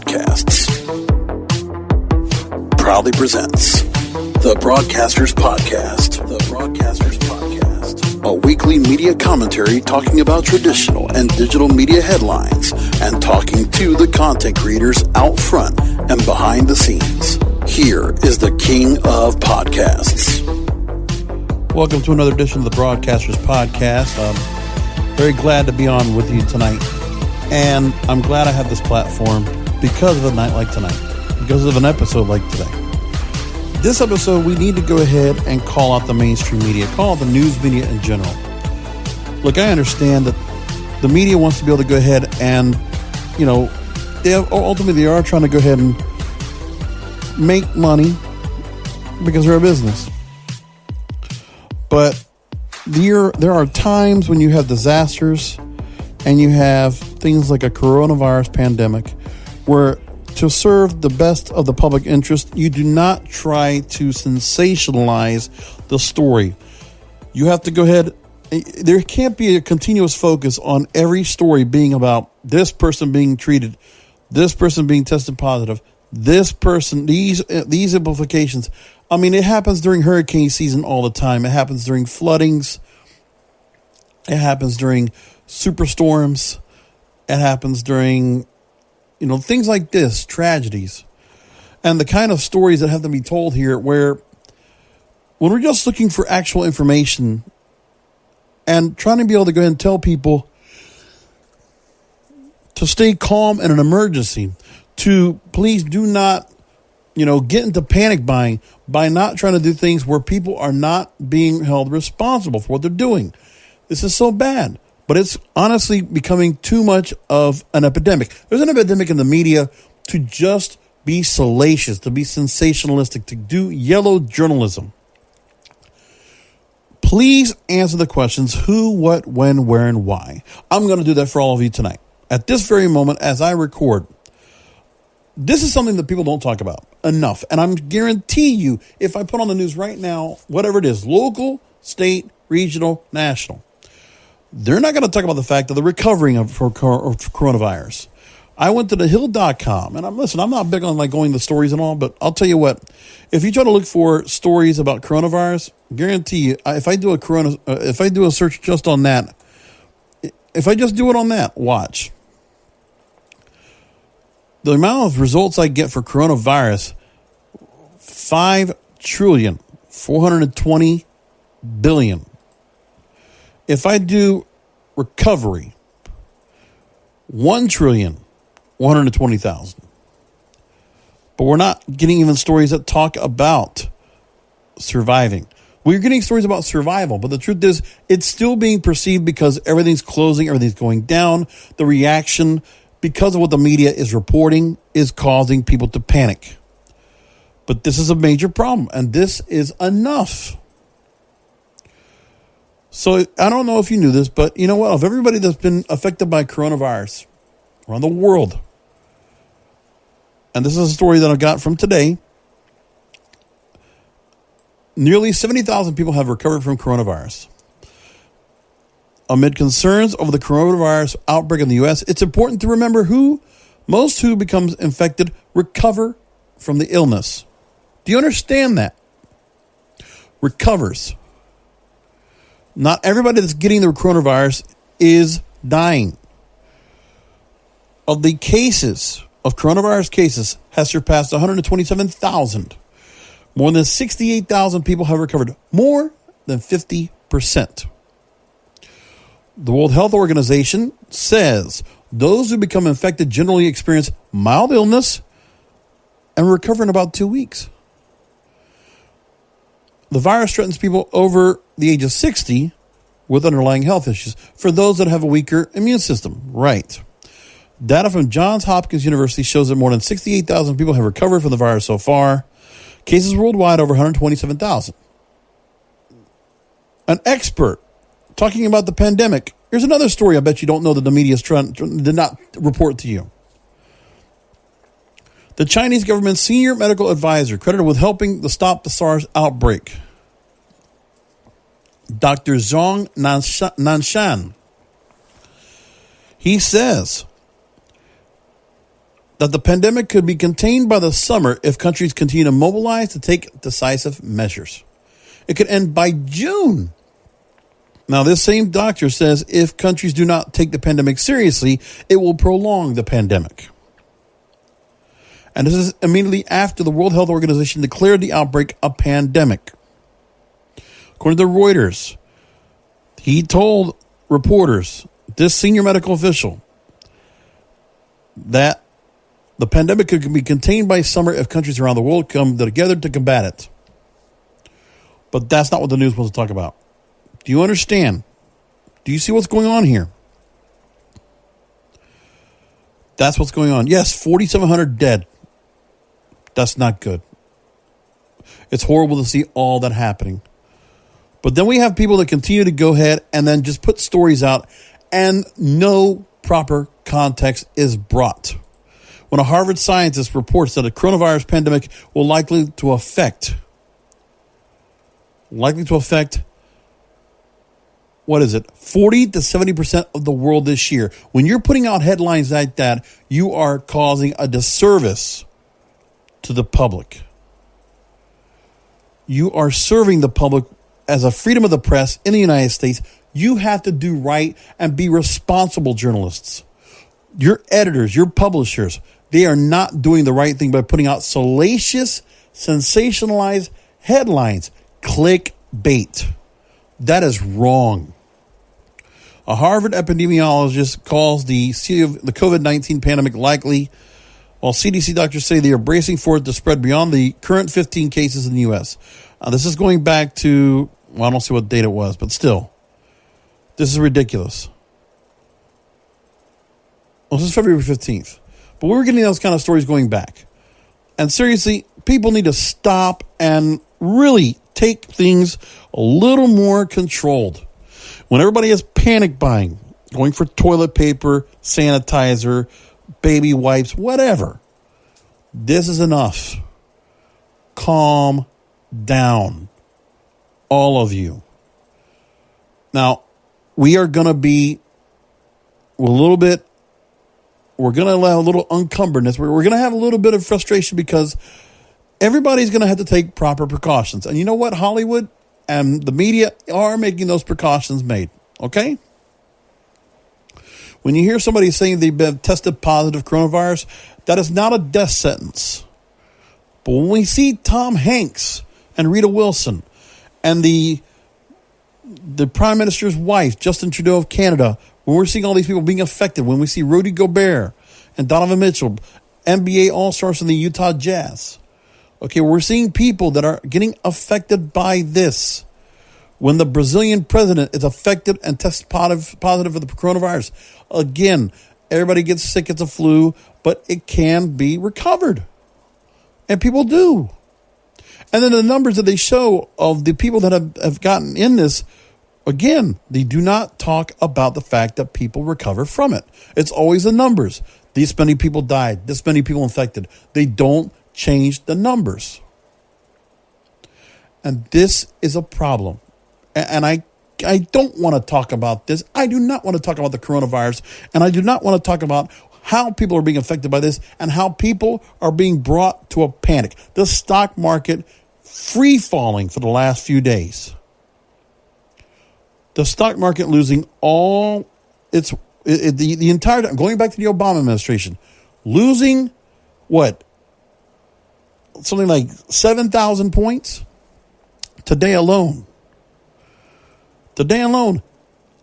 Podcasts proudly presents The Broadcasters Podcast. The Broadcasters Podcast. A weekly media commentary talking about traditional and digital media headlines and talking to the content creators out front and behind the scenes. Here is the king of podcasts. Welcome to another edition of the Broadcasters Podcast. I'm very glad to be on with you tonight. And I'm glad I have this platform because of a night like tonight, because of an episode like today. This episode, we need to go ahead and call out the mainstream media, call out the news media in general. Look, I understand that the media wants to be able to go ahead and, ultimately they are trying to go ahead and make money because they're a business. But there are times when you have disasters and you have things like a coronavirus pandemic where to serve the best of the public interest, you do not try to sensationalize the story. You have to go ahead. There can't be a continuous focus on every story being about this person being treated, this person being tested positive, this person, these implications. I mean, it happens during hurricane season all the time. It happens during floodings. It happens during superstorms. It happens during, things like this, tragedies. And the kind of stories that have to be told here where when we're just looking for actual information and trying to be able to go ahead and tell people to stay calm in an emergency, to please do not, get into panic buying by not trying to do things where people are not being held responsible for what they're doing. This is so bad, but it's honestly becoming too much of an epidemic. There's an epidemic in the media to just be salacious, to be sensationalistic, to do yellow journalism. Please answer the questions who, what, when, where, and why. I'm going to do that for all of you tonight. At this very moment, as I record, this is something that people don't talk about enough. And I'm guarantee you, if I put on the news right now, whatever it is, local, state, regional, national, they're not going to talk about the fact of the recovering for coronavirus. I went to thehill.com, and I'm not big on going to stories and all, but I'll tell you what, if you try to look for stories about coronavirus, guarantee you, if I do a search just on that, if I just do it on that, watch. The amount of results I get for coronavirus, 5,420,000,000,000. If I do recovery, 1,120,000,000. But we're not getting even stories that talk about surviving. We're getting stories about survival, but the truth is it's still being perceived because everything's closing, everything's going down. The reaction, because of what the media is reporting, is causing people to panic. But this is a major problem, and this is enough. So I don't know if you knew this, but you know what? Of everybody that's been affected by coronavirus around the world, and this is a story that I got from today, nearly 70,000 people have recovered from coronavirus. Amid concerns over the coronavirus outbreak in the U.S., it's important to remember most who becomes infected recover from the illness. Do you understand that? Recovers. Not everybody that's getting the coronavirus is dying. Of the cases, of coronavirus cases, has surpassed 127,000. More than 68,000 people have recovered. More than 50%. The World Health Organization says those who become infected generally experience mild illness and recover in about 2 weeks. The virus threatens people over the age of 60 with underlying health issues. For those that have a weaker immune system, right. Data from Johns Hopkins University shows that more than 68,000 people have recovered from the virus so far. Cases worldwide over 127,000. An expert talking about the pandemic. Here's another story I bet you don't know that the media did not report to you. The Chinese government's senior medical advisor credited with helping to stop the SARS outbreak, Dr. Zhong Nanshan, he says that the pandemic could be contained by the summer if countries continue to mobilize to take decisive measures. It could end by June. Now, this same doctor says if countries do not take the pandemic seriously, it will prolong the pandemic. And this is immediately after the World Health Organization declared the outbreak a pandemic. According to Reuters, he told reporters, this senior medical official, that the pandemic could be contained by summer if countries around the world come together to combat it. But that's not what the news wants to talk about. Do you understand? Do you see what's going on here? That's what's going on. Yes, 4,700 dead. That's not good. It's horrible to see all that happening. But then we have people that continue to go ahead and then just put stories out and no proper context is brought. When a Harvard scientist reports that a coronavirus pandemic will likely to affect, what is it, 40 to 70% of the world this year. When you're putting out headlines like that, you are causing a disservice to the public. You are serving the public as a freedom of the press in the United States. You have to do right and be responsible journalists. Your editors, your publishers, they are not doing the right thing by putting out salacious, sensationalized headlines. Clickbait. That is wrong. A Harvard epidemiologist calls the COVID-19 pandemic likely, while CDC doctors say they are bracing for it to spread beyond the current 15 cases in the U.S. This is going back to, well, I don't see what date it was, but still, this is ridiculous. Well, this is February 15th. But we were getting those kind of stories going back. And seriously, people need to stop and really take things a little more controlled. When everybody is panic buying, going for toilet paper, sanitizer, baby wipes, whatever, this is enough. Calm down, all of you. Now, we are going to be we're going to allow a little uncumberness. We're going to have a little bit of frustration because everybody's going to have to take proper precautions. And you know what? Hollywood and the media are making those precautions made. Okay? When you hear somebody saying they've been tested positive coronavirus, that is not a death sentence. But when we see Tom Hanks and Rita Wilson and the Prime Minister's wife, Justin Trudeau of Canada, when we're seeing all these people being affected, when we see Rudy Gobert and Donovan Mitchell, NBA All-Stars from the Utah Jazz. Okay, we're seeing people that are getting affected by this. When the Brazilian president is affected and tests positive for the coronavirus. Again, everybody gets sick, it's a flu, but it can be recovered. And people do. And then the numbers that they show of the people that have gotten in this, again, they do not talk about the fact that people recover from it. It's always the numbers. These many people died. This many people infected. They don't change the numbers. And this is a problem. And I don't want to talk about this. I do not want to talk about the coronavirus. And I do not want to talk about how people are being affected by this and how people are being brought to a panic. The stock market free falling for the last few days. The stock market losing all the entire time, going back to the Obama administration, losing what? Something like 7,000 points today alone. Today alone,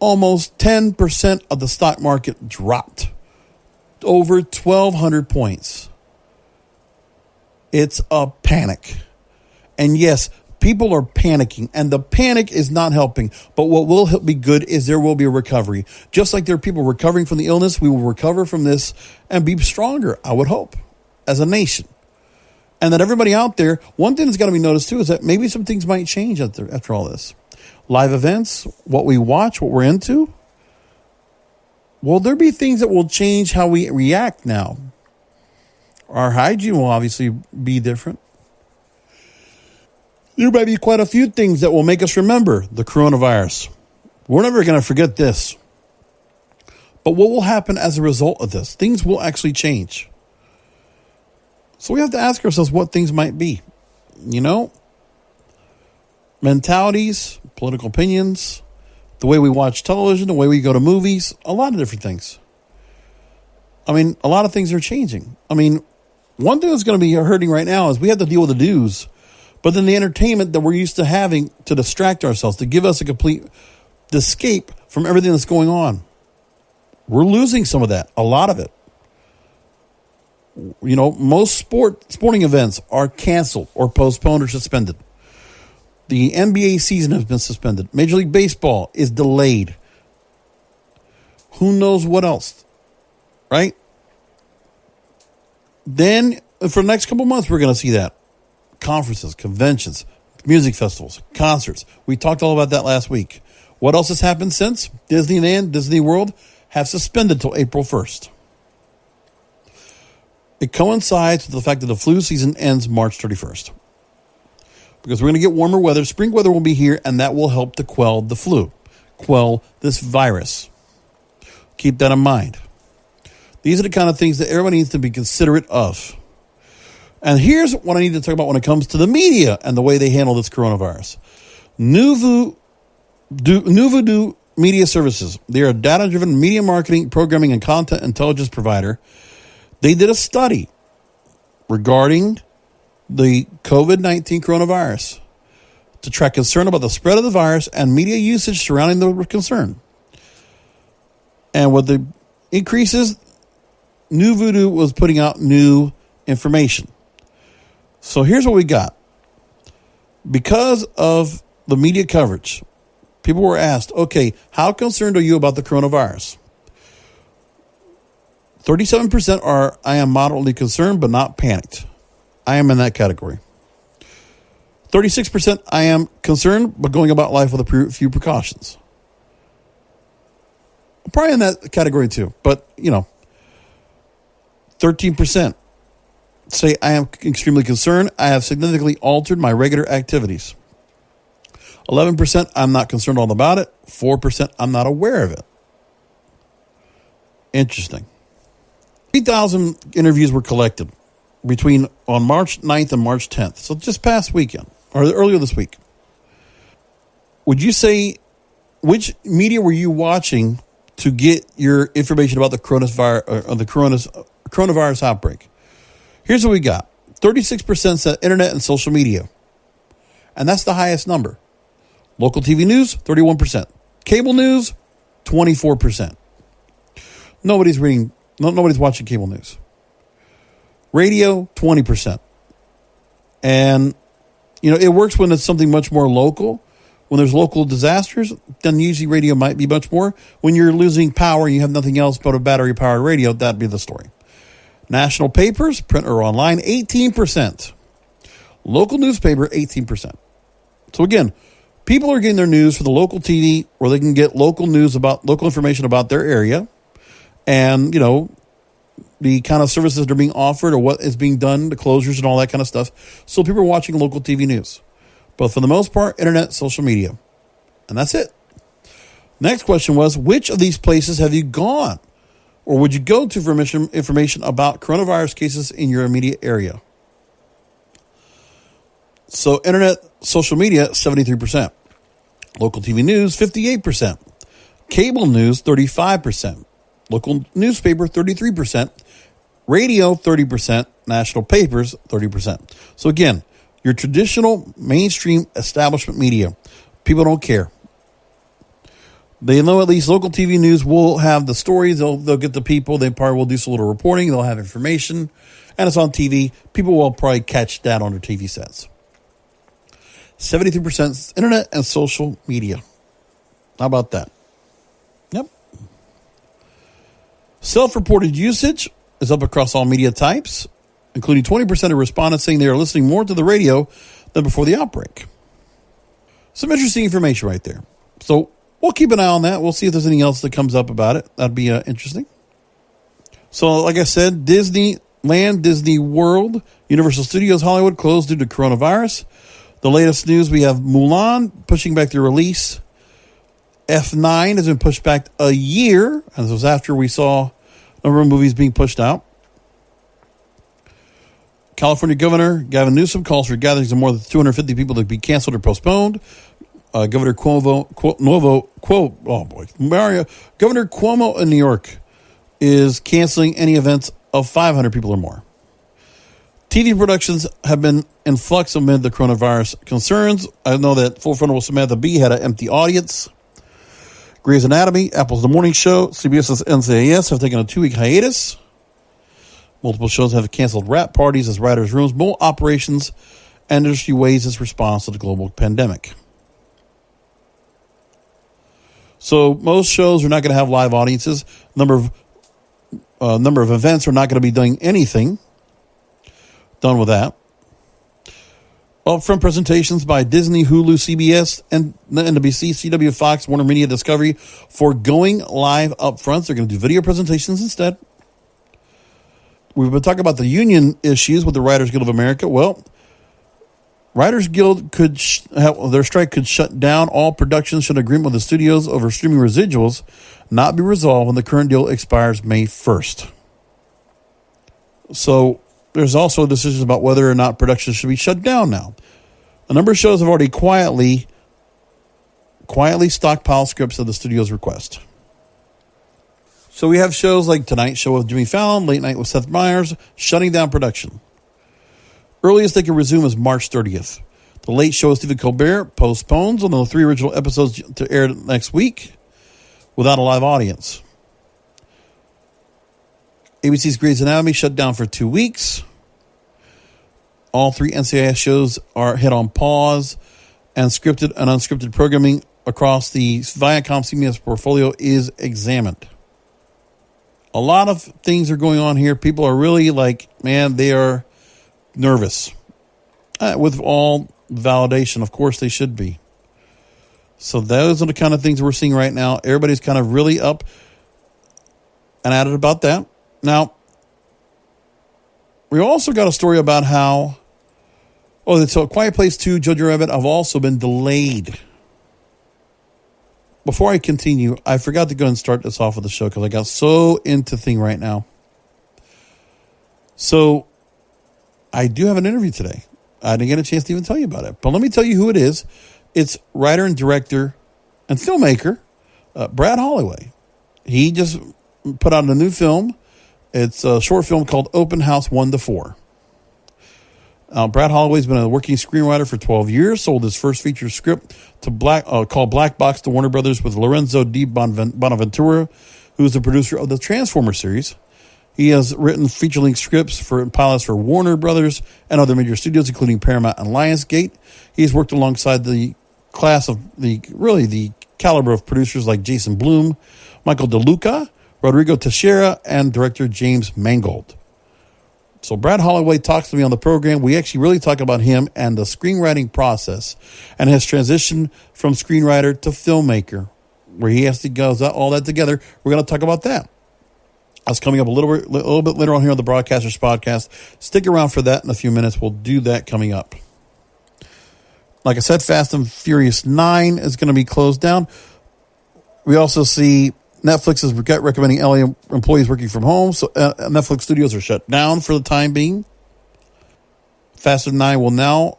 almost 10% of the stock market dropped. Over 1,200 points. It's a panic. And yes, people are panicking, and the panic is not helping. But what will be good is there will be a recovery. Just like there are people recovering from the illness, we will recover from this and be stronger, I would hope, as a nation. And that everybody out there, one thing that's got to be noticed too is that maybe some things might change after all this. Live events, what we watch, what we're into. Will there be things that will change how we react now? Our hygiene will obviously be different. There might be quite a few things that will make us remember the coronavirus. We're never going to forget this. But what will happen as a result of this? Things will actually change. So we have to ask ourselves what things might be. Mentalities, political opinions, the way we watch television, the way we go to movies, a lot of different things. A lot of things are changing. One thing that's going to be hurting right now is we have to deal with the news, but then the entertainment that we're used to having to distract ourselves, to give us a complete escape from everything that's going on. We're losing some of that, a lot of it. Most sporting events are canceled or postponed or suspended. The NBA season has been suspended. Major League Baseball is delayed. Who knows what else, right? Then, for the next couple months, we're going to see that. Conferences, conventions, music festivals, concerts. We talked all about that last week. What else has happened since? Disneyland, Disney World have suspended till April 1st. It coincides with the fact that the flu season ends March 31st. Because we're going to get warmer weather. Spring weather will be here, and that will help to quell the flu, quell this virus. Keep that in mind. These are the kind of things that everybody needs to be considerate of. And here's what I need to talk about when it comes to the media and the way they handle this coronavirus. NuVoodoo Media Services. They are a data-driven media marketing, programming, and content intelligence provider. They did a study regarding the COVID-19 coronavirus to track concern about the spread of the virus and media usage surrounding the concern. And with the increases, NuVoodoo was putting out new information. So here's what we got. Because of the media coverage, people were asked, okay, how concerned are you about the coronavirus? 37% are, I am moderately concerned but not panicked. I am in that category. 36%, I am concerned but going about life with a few precautions. Probably in that category too, but 13% say I am extremely concerned. I have significantly altered my regular activities. 11%, I'm not concerned all about it. 4%, I'm not aware of it. Interesting. 3,000 interviews were collected on March 9th and March 10th. So just past weekend, or earlier this week. Would you say, which media were you watching to get your information about the coronavirus outbreak? Here's what we got. 36% said internet and social media. And that's the highest number. Local TV news, 31%. Cable news, 24%. Nobody's watching cable news. Radio, 20%. And, it works when it's something much more local. When there's local disasters, then usually radio might be much more. When you're losing power and you have nothing else but a battery-powered radio, that'd be the story. National papers, print or online, 18%. Local newspaper, 18%. So again, people are getting their news for the local TV, where they can get local information about their area, and the kind of services that are being offered or what is being done, the closures and all that kind of stuff. So people are watching local TV news. But for the most part, internet, social media. And that's it. Next question was, which of these places have you gone or would you go to for information about coronavirus cases in your immediate area? So internet, social media, 73%. Local TV news, 58%. Cable news, 35%. Local newspaper, 33%. Radio, 30%. National papers, 30%. So again, your traditional mainstream establishment media, people don't care. They know at least local TV news will have the stories. They'll get the people. They probably will do some little reporting. They'll have information. And it's on TV. People will probably catch that on their TV sets. 73% internet and social media. How about that? Yep. Self-reported usage is up across all media types, including 20% of respondents saying they are listening more to the radio than before the outbreak. Some interesting information right there. So we'll keep an eye on that. We'll see if there's anything else that comes up about it. That'd be interesting. So like I said, Disneyland, Disney World, Universal Studios Hollywood closed due to coronavirus. The latest news, we have Mulan pushing back the release. F9 has been pushed back a year, and this was after we saw a number of movies being pushed out. California Governor Gavin Newsom calls for gatherings of more than 250 people to be canceled or postponed. Governor Governor Cuomo in New York is canceling any events of 500 people or more. TV productions have been in flux amid the coronavirus concerns. I know that Full Frontal with Samantha Bee had an empty audience. Grey's Anatomy, Apple's The Morning Show, CBS's NCIS have taken a 2-week hiatus. Multiple shows have canceled wrap parties as writers' rooms, more operations, and industry weighs its response to the global pandemic. So most shows are not going to have live audiences. Number of events are not going to be doing anything. Done with that. Upfront presentations by Disney, Hulu, CBS, and NBC, CW, Fox, Warner Media, Discovery for going live upfronts. They're going to do video presentations instead. We've been talking about the union issues with the Writers Guild of America. Well, Writers Guild could their strike could shut down all productions should agreement with the studios over streaming residuals not be resolved when the current deal expires May 1st. So there's also decisions about whether or not productions should be shut down now. A number of shows have already quietly stockpiled scripts at the studio's request. So we have shows like Tonight Show with Jimmy Fallon, Late Night with Seth Meyers, shutting down production. Earliest they can resume is March 30th. The Late Show with Stephen Colbert postpones on the 3 original episodes to air next week without a live audience. ABC's Grey's Anatomy shut down for 2 weeks. All 3 NCIS shows are hit on pause, and scripted and unscripted programming across the Viacom CBS portfolio is examined. A lot of things are going on here. People are really they are nervous. With all validation, of course they should be. So those are the kind of things we're seeing right now. Everybody's kind of really up and at it about that. Now, we also got a story about how, so Quiet Place 2, Jojo Rabbit have also been delayed. Before I continue, I forgot to go and start this off with the show because I got so into thing right now. So, I do have an interview today. I didn't get a chance to even tell you about it. But let me tell you who it is. It's writer and director and filmmaker, Brad Holloway. He just put out a new film. It's a short film called Open House 1 to 4. Brad Holloway's been a working screenwriter for 12 years, sold his first feature script to called Black Box to Warner Brothers with Lorenzo Di Bonaventura, who's the producer of the Transformers series. He has written feature-length scripts for pilots for Warner Brothers and other major studios, including Paramount and Lionsgate. He's worked alongside the class of the caliber of producers like Jason Blum, Michael DeLuca, Rodrigo Teixeira, and director James Mangold. So Brad Holloway talks to me on the program. We actually really talk about him and the screenwriting process and his transition from screenwriter to filmmaker, where he has to go all that together. We're going to talk about that. That's coming up a little bit later on here on the Broadcasters Podcast. Stick around for that in a few minutes. We'll do that coming up. Like I said, Fast and Furious 9 is going to be closed down. We also see Netflix is recommending LA employees working from home, so Netflix studios are shut down for the time being. Fast and 9 will now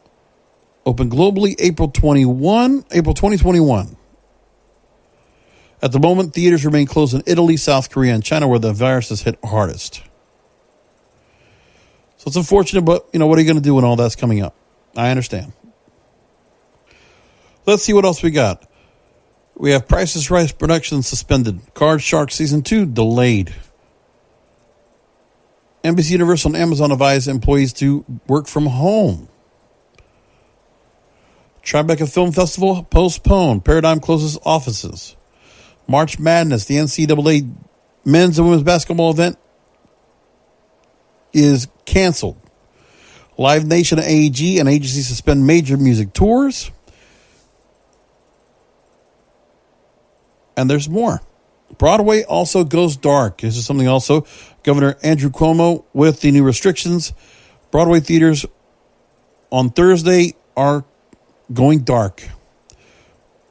open globally April 2021. At the moment, theaters remain closed in Italy, South Korea, and China, where the virus has hit hardest. So it's unfortunate, but what are you going to do when all that's coming up? I understand. Let's see what else we got. We have Price is Right production suspended. Card Shark Season 2 delayed. NBC Universal and Amazon advise employees to work from home. Tribeca Film Festival postponed. Paradigm closes offices. March Madness, the NCAA men's and women's basketball event, is canceled. Live Nation, AEG, and agencies suspend major music tours. And there's more. Broadway also goes dark. This is something also. Governor Andrew Cuomo with the new restrictions. Broadway theaters on Thursday are going dark.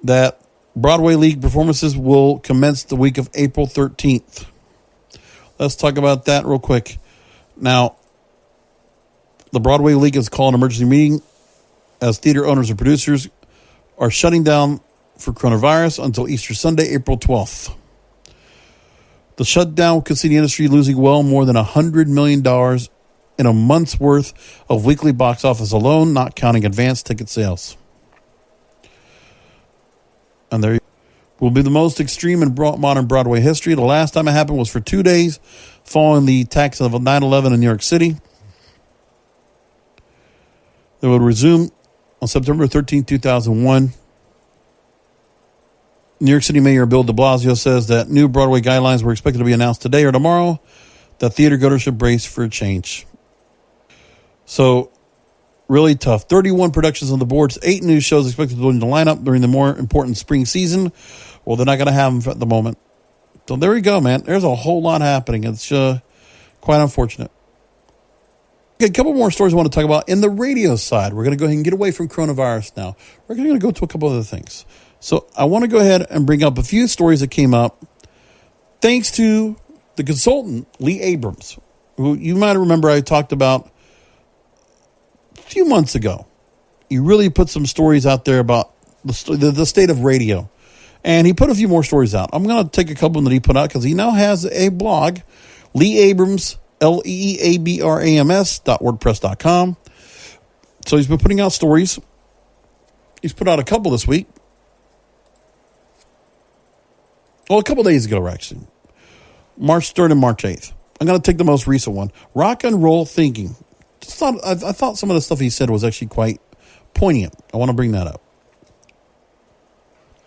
That Broadway League performances will commence the week of April 13th. Let's talk about that real quick. Now, The Broadway League has called an emergency meeting as theater owners and producers are shutting down for coronavirus until Easter Sunday, April 12th. The shutdown could see the industry losing well more than $100 million in a month's worth of weekly box office alone, not counting advance ticket sales. And there will be the most extreme in modern Broadway history. The last time it happened was for 2 days following the attacks of 9/11 in New York City. They would resume on September 13, 2001. New York City Mayor Bill de Blasio says that new Broadway guidelines were expected to be announced today or tomorrow, that theater goers should brace for a change. So, really tough. 31 productions on the boards, 8 new shows expected to join the lineup during the more important spring season. Well, they're not going to have them at the moment. So there you go, man. There's a whole lot happening. It's quite unfortunate. Okay, a couple more stories I want to talk about. In the radio side, we're going to go ahead and get away from coronavirus now. We're going to go to a couple other things. So I want to go ahead and bring up a few stories that came up thanks to the consultant, Lee Abrams, who you might remember I talked about a few months ago. He really put some stories out there about the state of radio. And he put a few more stories out. I'm going to take a couple that he put out because he now has a blog, Lee Abrams, LeeAbrams.wordpress.com. So he's been putting out stories. He's put out a couple this week. Well, a couple days ago, actually. March 3rd and March 8th. I'm going to take the most recent one. Rock and roll thinking. I thought some of the stuff he said was actually quite poignant. I want to bring that up.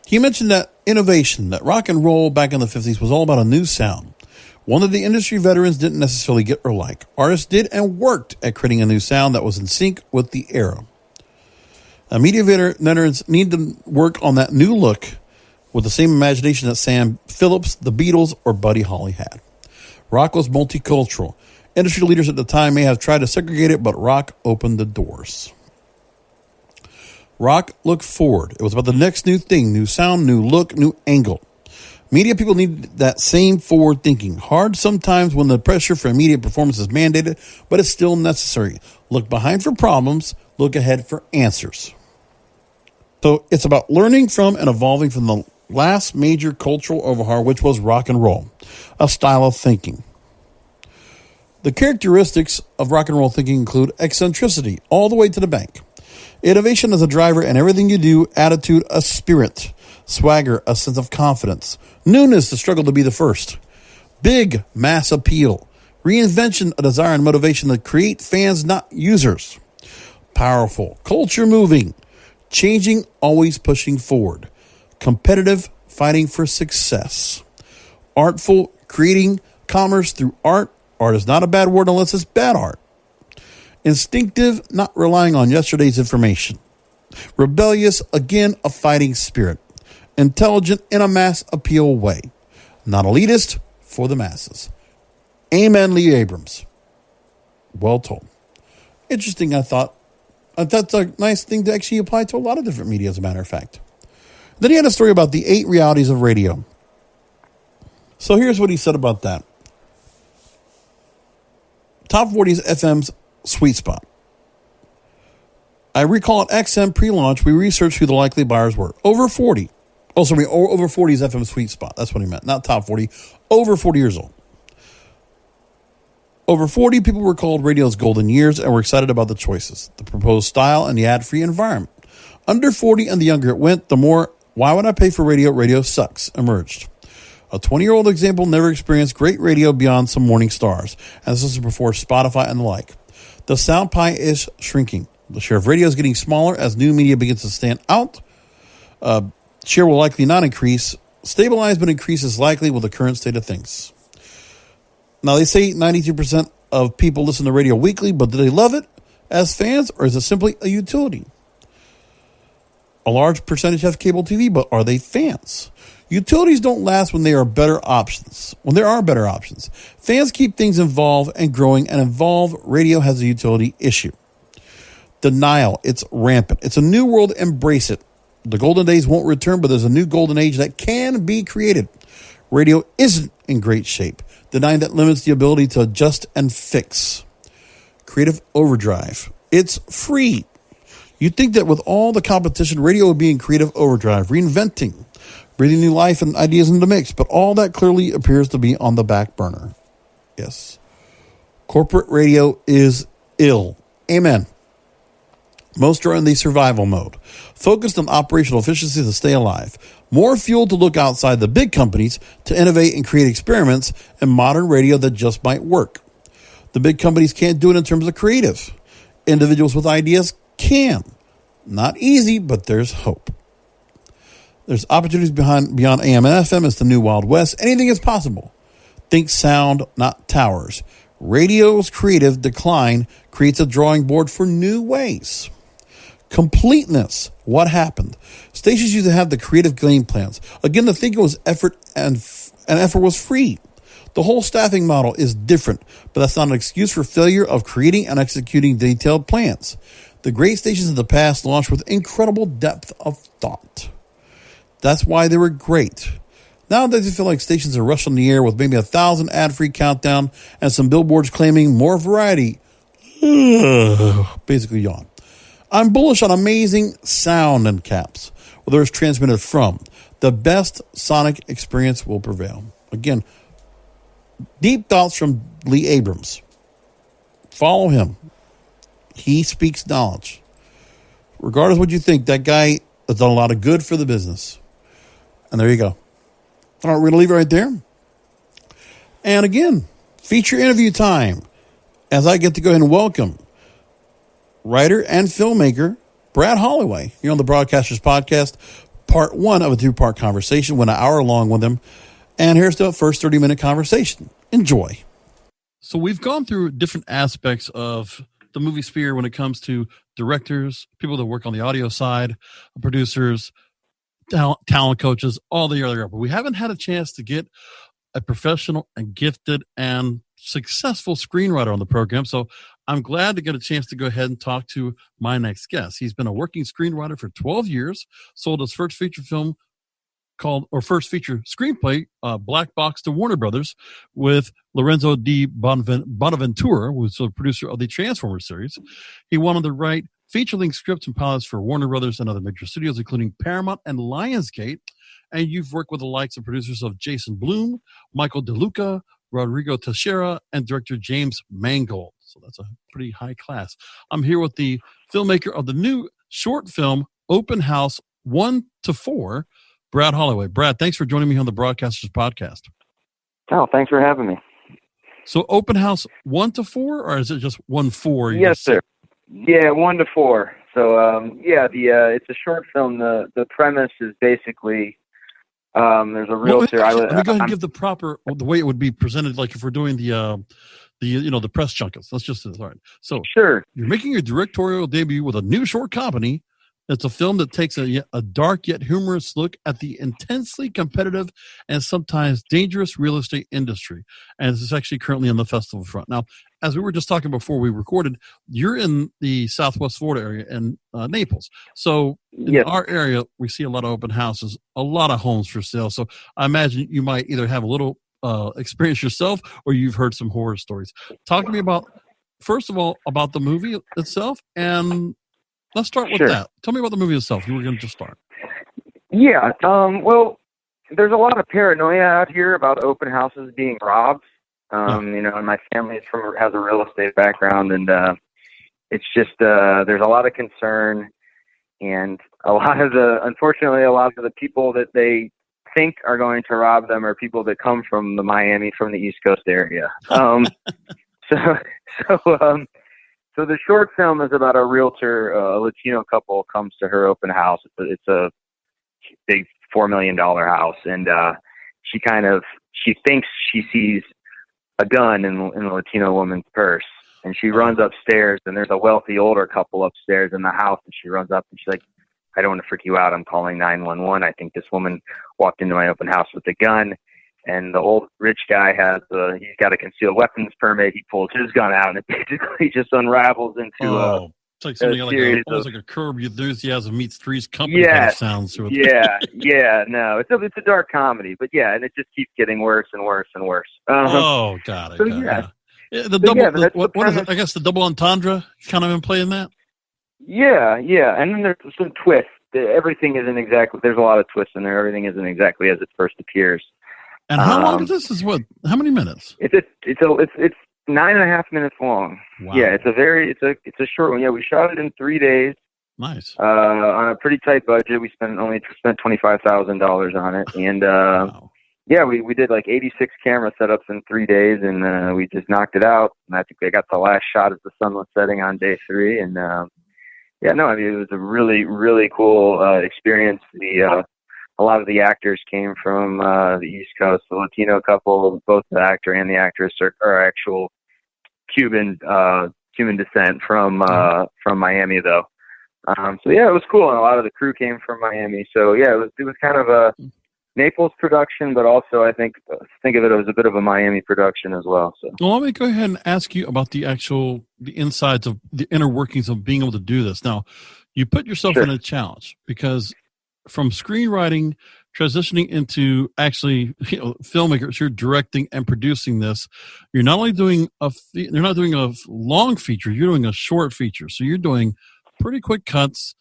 He mentioned that innovation, that rock and roll back in the 50s was all about a new sound. One that the industry veterans didn't necessarily get or like. Artists did and worked at creating a new sound that was in sync with the era. Media veterans need to work on that new look with the same imagination that Sam Phillips, the Beatles, or Buddy Holly had. Rock was multicultural. Industry leaders at the time may have tried to segregate it, but rock opened the doors. Rock looked forward. It was about the next new thing, new sound, new look, new angle. Media people need that same forward thinking. Hard sometimes when the pressure for immediate performance is mandated, but it's still necessary. Look behind for problems, look ahead for answers. So it's about learning from and evolving from the last major cultural overhaul, which was rock and roll, a style of thinking. The characteristics of rock and roll thinking include eccentricity all the way to the bank, innovation as a driver in everything you do, attitude, a spirit, swagger, a sense of confidence, newness, the struggle to be the first, big mass appeal, reinvention, a desire and motivation to create fans, not users, powerful, culture moving, changing, always pushing forward, competitive, fighting for success, artful, creating commerce through art. Art is not a bad word unless it's bad art. Instinctive, not relying on yesterday's information. Rebellious, again, a fighting spirit. Intelligent in a mass appeal way. Not elitist, for the masses. Amen, Lee Abrams. Well told. Interesting, I thought. That's a nice thing to actually apply to a lot of different media, as a matter of fact. Then he had a story about the 8 realities of radio. So here's what he said about that. Top 40 is FM's sweet spot. I recall at XM pre-launch, we researched who the likely buyers were. Over 40. Oh, sorry, over 40 is FM's sweet spot. That's what he meant. Not top 40. Over 40 years old. Over 40 people were called radio's golden years and were excited about the choices, the proposed style, and the ad-free environment. Under 40 and the younger it went, the more, why would I pay for radio? Radio sucks, emerged. A 20-year-old example never experienced great radio beyond some morning stars, and this is before Spotify and the like. The sound pie is shrinking. The share of radio is getting smaller as new media begins to stand out. Share will likely not increase. Stabilize, but increase is likely with the current state of things. Now, they say 92% of people listen to radio weekly, but do they love it as fans, or is it simply a utility? A large percentage have cable TV, but are they fans? Utilities don't last when there are better options. Fans keep things involved and growing, and involved radio has a utility issue. Denial, it's rampant. It's a new world, embrace it. The golden days won't return, but there's a new golden age that can be created. Radio isn't in great shape. Denying that limits the ability to adjust and fix. Creative overdrive. It's free. You'd think that with all the competition, radio would be in creative overdrive, reinventing, breathing new life and ideas into the mix, but all that clearly appears to be on the back burner. Yes. Corporate radio is ill. Amen. Most are in the survival mode, focused on operational efficiency to stay alive. More fuel to look outside the big companies to innovate and create experiments in modern radio that just might work. The big companies can't do it in terms of creative. Individuals with ideas can. Not easy, but there's hope. There's opportunities beyond AM and FM. It's the new Wild West. Anything is possible. Think sound, not towers. Radio's creative decline creates a drawing board for new ways. Completeness. What happened? Stations used to have the creative game plans. Again, the thinking was effort, and effort was free. The whole staffing model is different, but that's not an excuse for failure of creating and executing detailed plans. The great stations of the past launched with incredible depth of thought. That's why they were great. Nowadays, I feel like stations are rushed on the air with maybe 1,000 ad-free countdown and some billboards claiming more variety. Basically, yawn. I'm bullish on amazing sound in caps, whether it's transmitted from. The best sonic experience will prevail. Again, deep thoughts from Lee Abrams. Follow him. He speaks knowledge. Regardless of what you think, that guy has done a lot of good for the business. And there you go. All right, we're going to leave it right there. And again, feature interview time, as I get to go ahead and welcome writer and filmmaker Brad Holloway here on the Broadcasters Podcast, part one of a two-part conversation. Went an hour long with him. And here's the first 30-minute conversation. Enjoy. So we've gone through different aspects of the movie sphere when it comes to directors, people that work on the audio side, producers, talent coaches, all the other. But we haven't had a chance to get a professional and gifted and successful screenwriter on the program. So I'm glad to get a chance to go ahead and talk to my next guest. He's been a working screenwriter for 12 years, sold his first feature film first feature screenplay, Black Box, to Warner Brothers with Lorenzo D. Bonaventura, who's the producer of the Transformers series. He wanted to write feature-length scripts and pilots for Warner Brothers and other major studios, including Paramount and Lionsgate. And you've worked with the likes of producers of Jason Blum, Michael DeLuca, Rodrigo Teixeira, and director James Mangold. So that's a pretty high class. I'm here with the filmmaker of the new short film, Open House 1 to 4, Brad Holloway. Brad, thanks for joining me on the Broadcasters Podcast. Oh, thanks for having me. So Open House 1 to 4, or is it just 1-4? Yes, sir. Yeah, 1 to 4. So, it's a short film. The premise is basically there's a realtor. Let me go ahead and give the way it would be presented, like if we're doing the press junkets. Let's just all right. So sure, you're making your directorial debut with a new short comedy. It's a film that takes a dark yet humorous look at the intensely competitive and sometimes dangerous real estate industry. And this is actually currently on the festival front. Now, as we were just talking before we recorded, you're in the Southwest Florida area in Naples. So in our area, we see a lot of open houses, a lot of homes for sale. So I imagine you might either have a little experience yourself or you've heard some horror stories. Talk to me first of all, about the movie itself, and let's start with that. Tell me about the movie itself. You were going to just start. Yeah. Well, there's a lot of paranoia out here about open houses being robbed. And my family has a real estate background, and it's just there's a lot of concern, and unfortunately, a lot of the people that they think are going to rob them are people that come from the East Coast area. So the short film is about a realtor, a Latino couple comes to her open house. It's a big $4 million house, and she thinks she sees a gun in the Latino woman's purse, and she runs upstairs, and there's a wealthy older couple upstairs in the house, and she runs up and she's like, "I don't want to freak you out. I'm calling 911. I think this woman walked into my open house with a gun." And the old rich guy he's got a concealed weapons permit. He pulls his gun out, and it basically just unravels into it's like something almost like a Curb Your Enthusiasm meets Three's Company. Yeah, kind of sounds to it. No, it's a dark comedy, but and it just keeps getting worse and worse and worse. Got it. The double, what is it? I guess the double entendre kind of in play in that. Yeah, and then there's some twists. Everything isn't exactly. There's a lot of twists in there. Everything isn't exactly as it first appears. And how long is this? How many minutes? It's 9.5 minutes long. Wow. Yeah, it's a short one. Yeah, we shot it in 3 days. Nice. On a pretty tight budget. We spent $25,000 on it, and wow. yeah, we did like 86 camera setups in 3 days, and we just knocked it out. And I think I got the last shot as the sun was setting on day 3, and yeah, no, I mean, it was a really, really cool experience. A lot of the actors came from the East Coast. The Latino couple, both the actor and the actress, are actual Cuban descent from Miami, though. So yeah, it was cool, and a lot of the crew came from Miami. So yeah, it was kind of a Naples production, but also I think of it as a bit of a Miami production as well. So well, let me go ahead and ask you about the insides of the inner workings of being able to do this. Now, you put yourself in a challenge because from screenwriting transitioning into actually filmmakers, you're directing and producing this. You're not only doing a long feature, you're doing a short feature. So you're doing pretty quick cuts.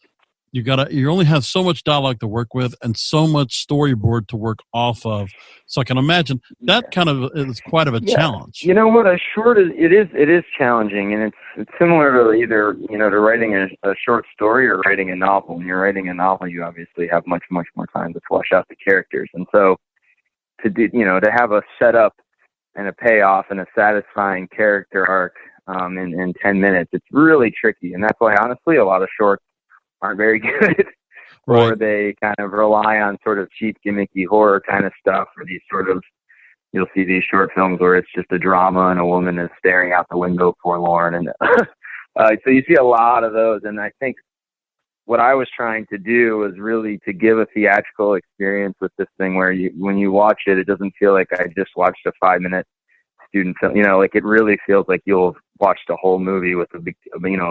You only have so much dialogue to work with and so much storyboard to work off of. So I can imagine that kind of is quite of a challenge. You know what? It is challenging, and it's similar to either to writing a short story or writing a novel. When you're writing a novel, you obviously have much more time to flesh out the characters, and so to have a setup and a payoff and a satisfying character arc in 10 minutes, it's really tricky, and that's why honestly a lot of shorts aren't very good, or they kind of rely on sort of cheap, gimmicky horror kind of stuff, or these sort of, you'll see these short films where it's just a drama and a woman is staring out the window forlorn, and so you see a lot of those. And I think what I was trying to do was really to give a theatrical experience with this thing, where when you watch it, it doesn't feel like I just watched a 5-minute student film. Like it really feels like you'll have watched a whole movie with a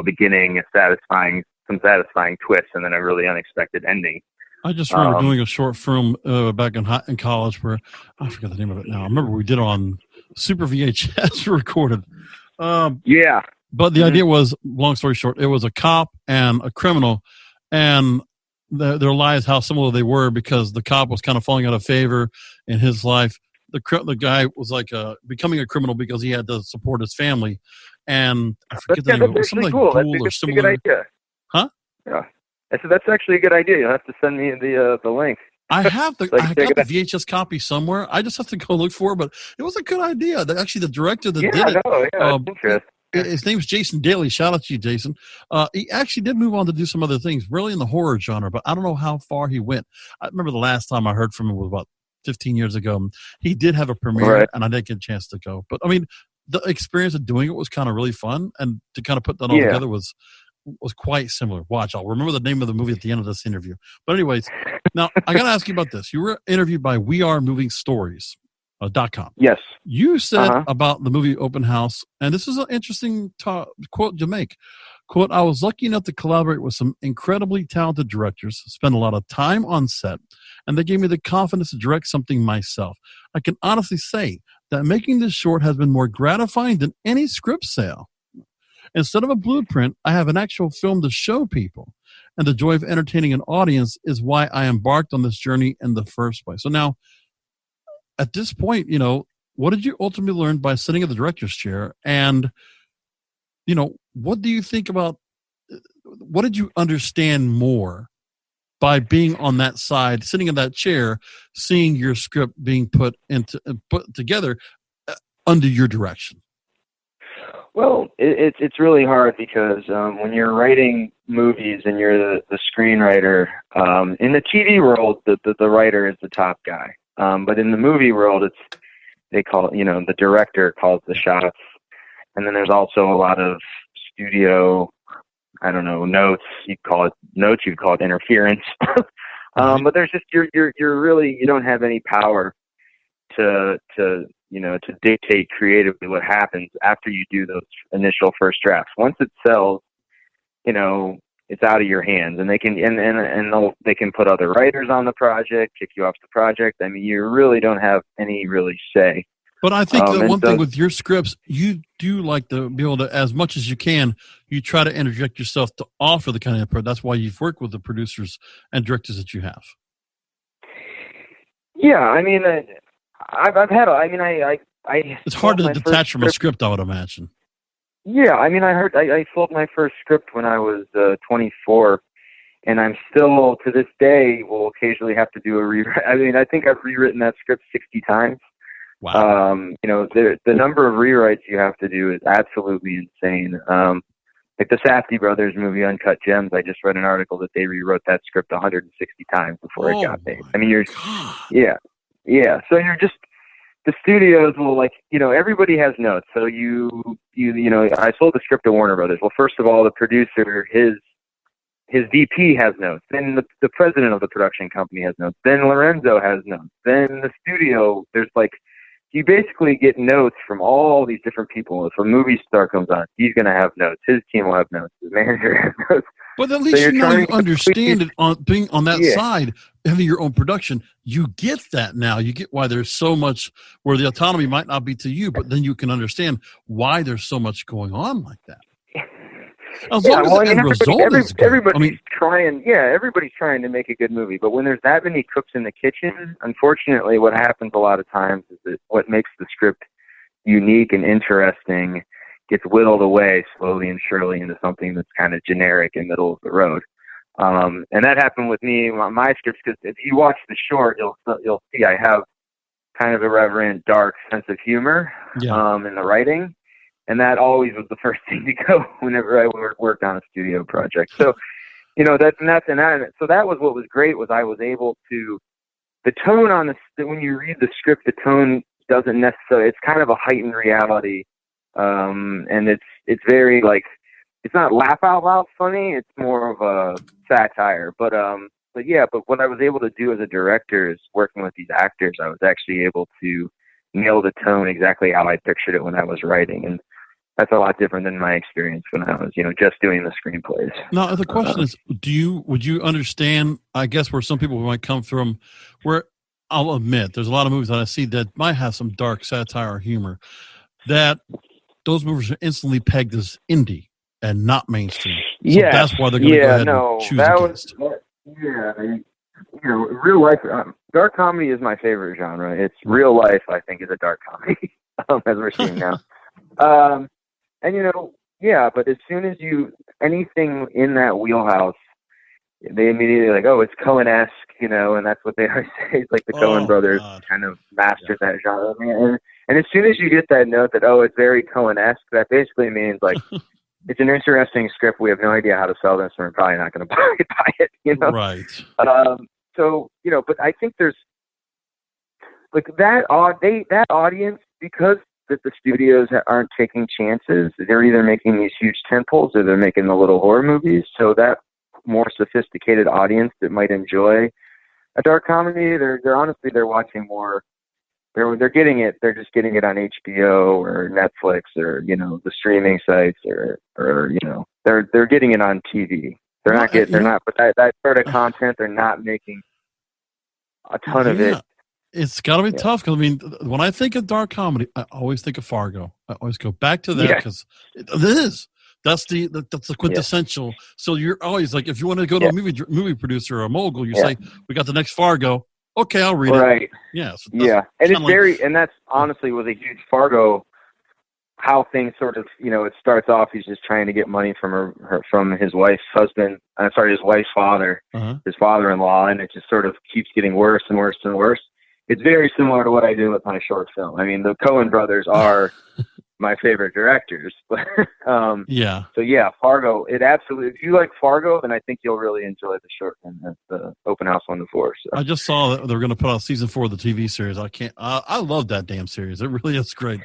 beginning, some satisfying twists, and then a really unexpected ending. I just remember doing a short film back in college where I forget the name of it now. I remember we did it on Super VHS recorded. Yeah. But the idea was, long story short, it was a cop and a criminal, and their lives, how similar they were, because the cop was kind of falling out of favor in his life. The guy was like becoming a criminal because he had to support his family. And I forget the name of it. It was something cool. like Ghoul or similar. That's a good idea. Huh? Yeah. I said, that's actually a good idea. You'll have to send me the link. I have I got the VHS copy somewhere. I just have to go look for it, but it was a good idea. Actually, the director that did it, interesting. His name's Jason Daly. Shout out to you, Jason. He actually did move on to do some other things, really in the horror genre, but I don't know how far he went. I remember the last time I heard from him was about 15 years ago. He did have a premiere, and I didn't get a chance to go. But, I mean, the experience of doing it was kind of really fun, and to kind of put that all together was quite similar. Watch, I'll remember the name of the movie at the end of this interview. But anyways, now I got to ask you about this. You were interviewed by wearemovingstories.com. Yes. You said about the movie Open House, and this is an interesting quote to make. Quote, I was lucky enough to collaborate with some incredibly talented directors, spend a lot of time on set, and they gave me the confidence to direct something myself. I can honestly say that making this short has been more gratifying than any script sale. Instead of a blueprint, I have an actual film to show people. And the joy of entertaining an audience is why I embarked on this journey in the first place. So now, at this point, what did you ultimately learn by sitting in the director's chair? And, what do you think about, what did you understand more by being on that side, sitting in that chair, seeing your script being put together under your direction? Well, it's really hard because when you're writing movies and you're the screenwriter, in the TV world, the writer is the top guy. But in the movie world, they call it, the director calls the shots. And then there's also a lot of studio, notes. You'd call it notes. You'd call it interference. But there's just, you're really, you don't have any power to dictate creatively what happens after you do those initial first drafts. Once it sells, it's out of your hands, and they can they can put other writers on the project, kick you off the project. I mean, you really don't have any really say But I think the one so, thing with your scripts, you do like to be able to, as much as you can, you try to interject yourself to offer the kind of input. That's why you've worked with the producers and directors that you have. Yeah, I mean, I've had. I mean, I It's hard to detach from a script, I would imagine. Yeah, I mean, I sold my first script when I was 24, and I'm still to this day will occasionally have to do a rewrite. I mean, I think I've rewritten that script 60 times. Wow. You know, the number of rewrites you have to do is absolutely insane. Like the Safdie brothers movie Uncut Gems, I just read an article that they rewrote that script 160 times before it got made. I mean, yeah. So you're just, the studios will, like, you know, everybody has notes. So you know, I sold the script to Warner Brothers. Well, first of all, the producer, his VP has notes. Then the president of the production company has notes. Then Lorenzo has notes. Then the studio, there's like, you basically get notes from all these different people. If a movie star comes on, he's going to have notes. His team will have notes. The manager has notes. But at least you understand it on being on that side, having your own production. You get that now. You get why there's so much where the autonomy might not be to you, but then you can understand why there's so much going on like that. As long as the end result is good. Everybody's trying to make a good movie. But when there's that many cooks in the kitchen, unfortunately, what happens a lot of times is that what makes the script unique and interesting gets whittled away slowly and surely into something that's kind of generic and middle of the road. And that happened with me, my scripts, because if you watch the short, you'll see I have kind of irreverent, dark sense of humor in the writing. And that always was the first thing to go whenever I worked on a studio project. So, you know, so that was what was great, was I was able to, the tone on when you read the script, the tone doesn't necessarily, it's kind of a heightened reality. And it's very, like, it's not laugh out loud funny. It's more of a satire, but what I was able to do as a director is working with these actors. I was actually able to nail the tone exactly how I pictured it when I was writing. And that's a lot different than my experience when I was, you know, just doing the screenplays. Now, the question is, would you understand, I guess, where some people might come from, where I'll admit there's a lot of movies that I see that might have some dark satire or humor, that those movies are instantly pegged as indie and not mainstream. So that's why they're going to go ahead and choose against. You know, real life, dark comedy is my favorite genre. It's real life, I think, is a dark comedy, as we're seeing now. And, you know, but as soon as anything in that wheelhouse, they immediately like, oh, it's Coen-esque, you know, and that's what they always say. It's like the Coen brothers kind of mastered that genre. And as soon as you get that note that, oh, it's very Coen-esque, that basically means, like, it's an interesting script. We have no idea how to sell this, and we're probably not going to buy it, you know? Right. So, you know, but I think there's, like, that audience, because that the studios aren't taking chances, they're either making these huge tentpoles or they're making the little horror movies. So that more sophisticated audience that might enjoy a dark comedy, they're honestly, they're watching more. They're getting it. They're just getting it on HBO or Netflix or, you know, the streaming sites or you know, they're getting it on TV. But that sort of content, they're not making a ton of it. It's got to be tough, because, I mean, when I think of dark comedy, I always think of Fargo. I always go back to that, because it is. That's the quintessential. So you're always like, if you want to go to a movie producer or a mogul, you say, we got the next Fargo. Okay, I'll read it. Right. Yeah. So and it's and that's honestly was a huge Fargo, how things sort of, you know, it starts off, he's just trying to get money from his wife's father, his father-in-law, and it just sort of keeps getting worse and worse and worse. It's very similar to what I do with my short film. I mean, the Coen brothers are my favorite directors. So Fargo, it absolutely, if you like Fargo, then I think you'll really enjoy the short film at the Open House on the 4th. So. I just saw that they're going to put out season 4 of the TV series. I love that damn series. It really is great.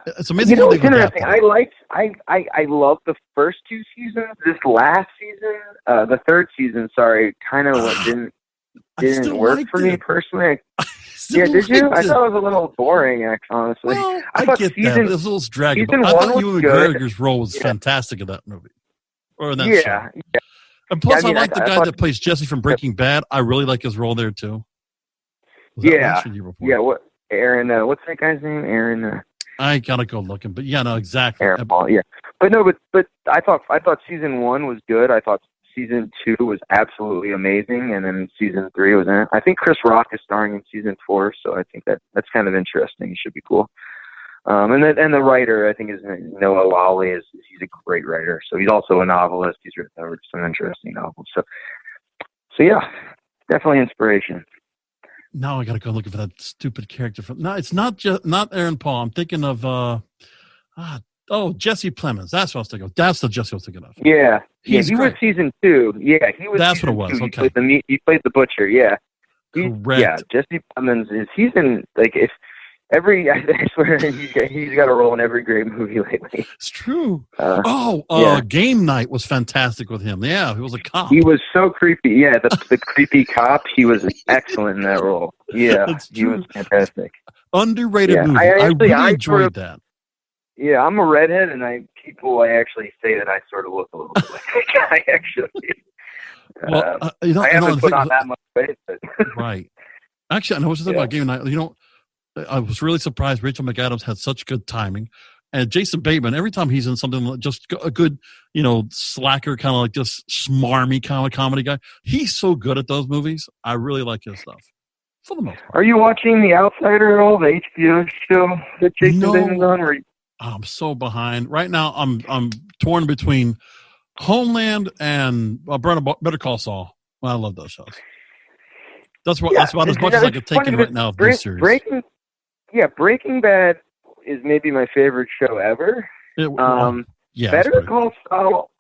It's amazing. You know, it's interesting. I love the first 2 seasons. This last season, the third season, kind of didn't work for me personally. Did you? I thought it was a little boring, actually, honestly. Well, I get that. It was a little draggy. I thought Ewan McGregor's role was fantastic in that movie. Or in that show. Yeah. And plus, I like the guy that plays Jesse from Breaking Bad. I really like his role there, too. Was that last year before? Aaron. What's that guy's name? Aaron. I gotta go looking, but yeah, no, exactly. Aaron Paul. Yeah, but I thought season 1 was good. I thought season 2 was absolutely amazing, and then season 3 was. I think Chris Rock is starring in season 4, so I think that's kind of interesting. It should be cool. And the writer, I think, is Noah Lawley. He's a great writer. So he's also a novelist. He's written some interesting novels. So yeah, definitely inspiration. Now I got to go looking for that stupid character from. No, it's not Aaron Paul. I'm thinking of Jesse Plemons. That's what I was thinking of. That's the Jesse I was thinking of. Yeah, he was season 2. Yeah, he was. That's what it was. 2. Okay, He played the butcher. Yeah, correct. Yeah, Jesse Plemons he's in I swear he's got a role in every great movie lately. It's true. Game Night was fantastic with him. Yeah, he was a cop. He was so creepy. Yeah, the creepy cop. He was excellent in that role. Yeah, he was fantastic. Underrated movie. I really enjoyed that. Yeah, I'm a redhead, and people actually say that I sort of look a little bit like that guy. Actually, I haven't put on that much weight. But right. Actually, I know what you're talking about Game Night. I was really surprised Rachel McAdams had such good timing. And Jason Bateman, every time he's in something, just a good, slacker, kind of like just smarmy kind of comedy guy. He's so good at those movies. I really like his stuff, for the most part. Are you watching The Outsider at all, the HBO show that Jason Bateman's on? I'm so behind. Right now, I'm torn between Homeland and Better Call Saul. I love those shows. That's about as much as I could take in right now of this series. Breaking Bad is maybe my favorite show ever. Better Call Saul,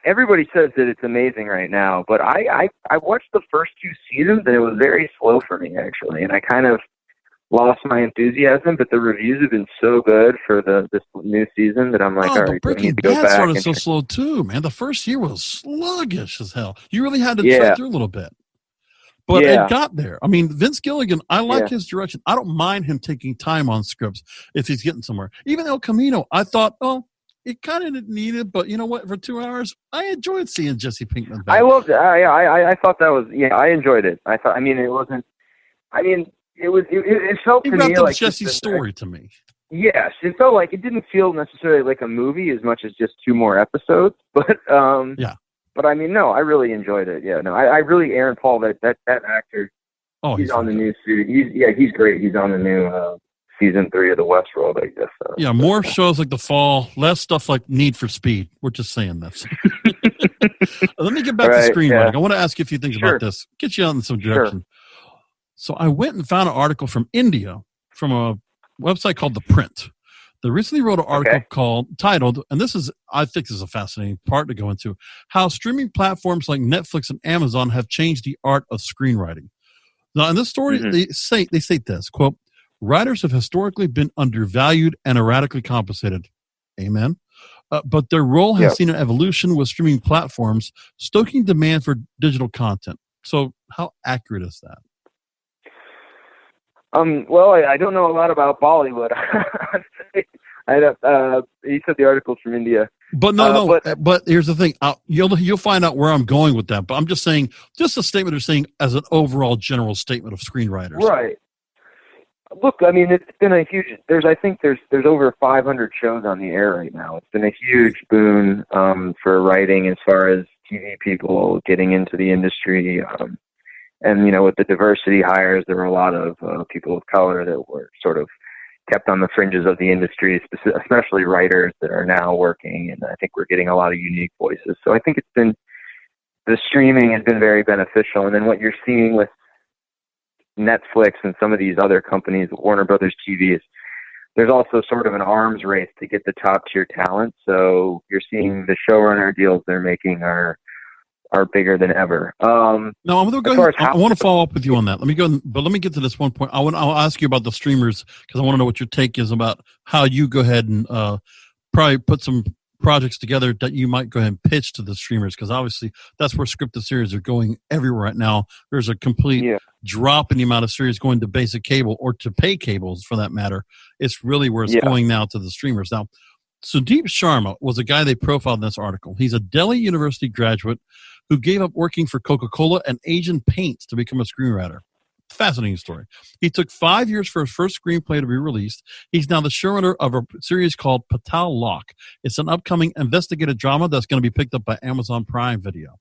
everybody says that it's amazing right now, but I watched the first 2 seasons and it was very slow for me actually, and I kind of lost my enthusiasm. But the reviews have been so good for this new season that I'm like, all right, Breaking Bad started so slow too, man. The first year was sluggish as hell. You really had to tread through a little bit. But it got there. I mean, Vince Gilligan, I like his direction. I don't mind him taking time on scripts if he's getting somewhere. Even El Camino, I thought, it kind of didn't need it, but you know what? For 2 hours, I enjoyed seeing Jesse Pinkman back. I loved it. I thought that was, I enjoyed it. It felt to me like... It wrapped up Jesse's story to me. Yes, it felt like it didn't feel necessarily like a movie as much as just 2 more episodes, but... But I really enjoyed it. Yeah, no, I really Aaron Paul, that actor. Oh, he's on the new series. He's great. He's on the new season 3 of the Westworld, I guess. More shows like The Fall, less stuff like Need for Speed. We're just saying this. Let me get back to screenwriting. I want to ask you a few things about this. Get you out in some direction. Sure. So I went and found an article from India from a website called The Print. They recently wrote an article titled, and I think this is a fascinating part to go into, how streaming platforms like Netflix and Amazon have changed the art of screenwriting. Now, in this story, they state this, quote, writers have historically been undervalued and erratically compensated. Amen. But their role has seen an evolution with streaming platforms, stoking demand for digital content. So how accurate is that? Well, I don't know a lot about Bollywood. You said the article's from India. But but here's the thing. You'll find out where I'm going with that. But I'm just saying, just a statement they're saying as an overall general statement of screenwriters. Right. Look, it's been a huge. There's over 500 shows on the air right now. It's been a huge boon for writing as far as TV people getting into the industry. And, with the diversity hires, there were a lot of people of color that were sort of kept on the fringes of the industry, especially writers that are now working. And I think we're getting a lot of unique voices. So I think the streaming has been very beneficial. And then what you're seeing with Netflix and some of these other companies, Warner Brothers TV, there's also sort of an arms race to get the top tier talent. So you're seeing the showrunner deals they're making are bigger than ever. No, I'm going to go. I want to follow up with you on that. Let me get to this one point. I'll ask you about the streamers because I want to know what your take is about how you go ahead and probably put some projects together that you might go ahead and pitch to the streamers, because obviously that's where scripted series are going everywhere right now. There's a complete drop in the amount of series going to basic cable or to pay cables for that matter. It's really where it's going now to the streamers. Now, Sudeep Sharma was a guy they profiled in this article. He's a Delhi University graduate who gave up working for Coca-Cola and Asian Paints to become a screenwriter. Fascinating story. He took 5 years for his first screenplay to be released. He's now the showrunner of a series called Patal Lock. It's an upcoming investigative drama that's going to be picked up by Amazon Prime Video.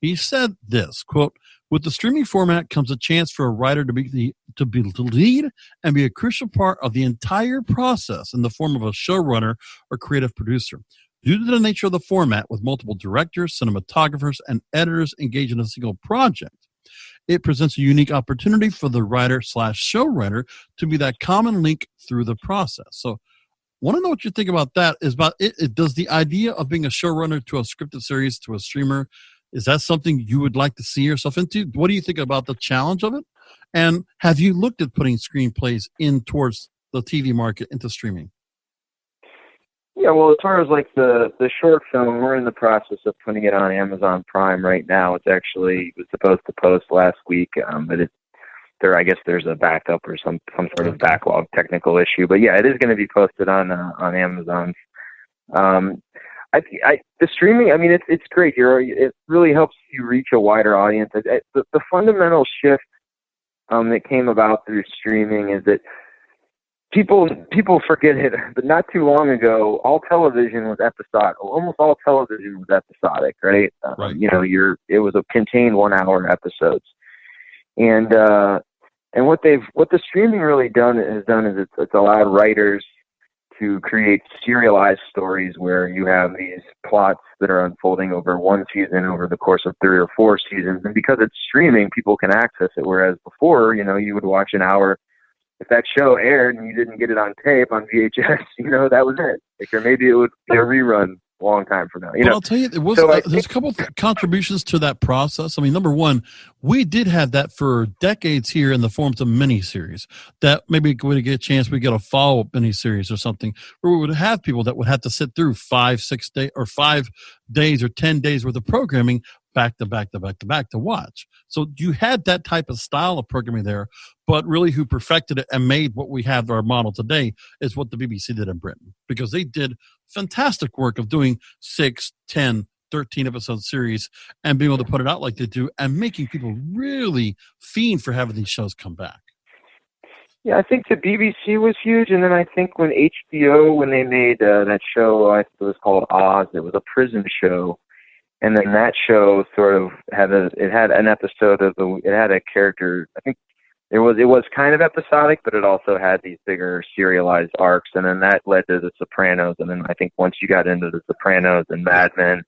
He said this, quote, with the streaming format comes a chance for a writer to lead and be a crucial part of the entire process in the form of a showrunner or creative producer. Due to the nature of the format, with multiple directors, cinematographers, and editors engaged in a single project, it presents a unique opportunity for the writer/showrunner to be that common link through the process. So, want to know what you think about that? Is about it? Does the idea of being a showrunner to a scripted series to a streamer, is that something you would like to see yourself into? What do you think about the challenge of it? And have you looked at putting screenplays in towards the TV market into streaming? Yeah, well, as far as like the short film, we're in the process of putting it on Amazon Prime right now. It was supposed to post last week, but I guess there's a backup or some sort of backlog technical issue. But yeah, it is going to be posted on Amazon. The streaming, I mean, it's great. It really helps you reach a wider audience. The fundamental shift that came about through streaming is that people forget it, but not too long ago, all television was episodic. Almost all television was episodic, right? Right. It was a contained 1 hour episodes, and what the streaming really has done is it's allowed writers to create serialized stories where you have these plots that are unfolding over one season, over the course of 3 or 4 seasons. And because it's streaming, people can access it. Whereas before, you would watch an hour. If that show aired and you didn't get it on tape on VHS, that was it. Or maybe it would be a rerun a long time from now. But I'll tell you, there's a couple of contributions to that process. I mean, number one, we did have that for decades here in the forms of miniseries. That maybe we get a chance, we get a follow-up miniseries or something where we would have people that would have to sit through 5 days or 10 days worth of programming back to back to watch. So you had that type of style of programming there, but really who perfected it and made what we have our model today is what the BBC did in Britain, because they did fantastic work of doing 6, 10, 13 episode series and being able to put it out like they do and making people really fiend for having these shows come back. Yeah, I think the BBC was huge, and then I think when HBO, when they made that show, I think it was called Oz, it was a prison show. And then that show sort of had an episode it had a character. I think it was kind of episodic, but it also had these bigger serialized arcs. And then that led to The Sopranos. And then I think once you got into The Sopranos and Mad Men,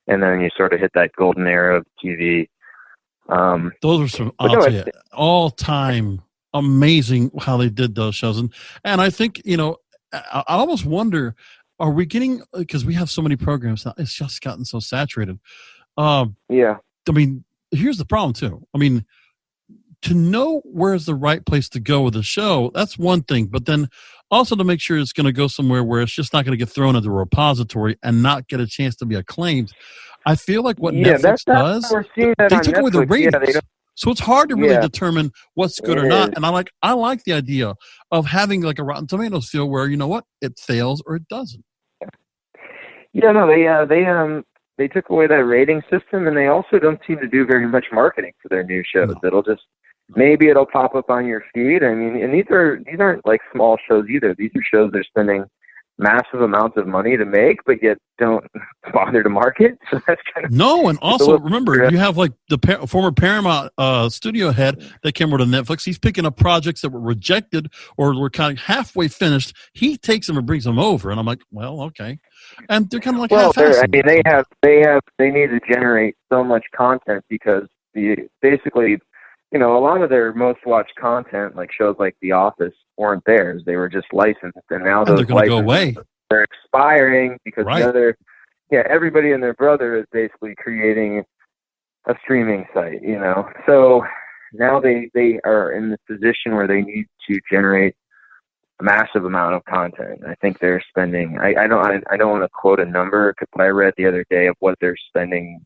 and then you sort of hit that golden era of TV. Those are some all-time amazing how they did those shows. And I think, I almost wonder, are we getting, because we have so many programs now, it's just gotten so saturated. Yeah. I mean, here's the problem too. I mean, to know where's the right place to go with a show, that's one thing. But then also to make sure it's going to go somewhere where it's just not going to get thrown into a repository and not get a chance to be acclaimed. I feel like what Netflix does, they took away the ratings. So it's hard to really determine what's good or not. And I like the idea of having like a Rotten Tomatoes feel where, you know what, it fails or it doesn't. Yeah, no, they took away that rating system, and they also don't seem to do very much marketing for their new shows. No. Maybe it'll pop up on your feed. I mean, and these aren't like small shows either. These are shows they're spending massive amounts of money to make, but yet don't bother to market. So that's kind of and also remember, you have like the former Paramount studio head that came over to Netflix. He's picking up projects that were rejected or were kind of halfway finished. He takes them and brings them over, and I'm like, well, okay. And they're kind of like half-assed. I mean, they need to generate so much content because basically, a lot of their most watched content, like shows like The Office, weren't theirs. They were just licensed, and now those they're going to go away. They're expiring because everybody and their brother is basically creating a streaming site. So now they are in this position where they need to generate a massive amount of content. I think they're spending. I don't want to quote a number, but I read the other day of what they're spending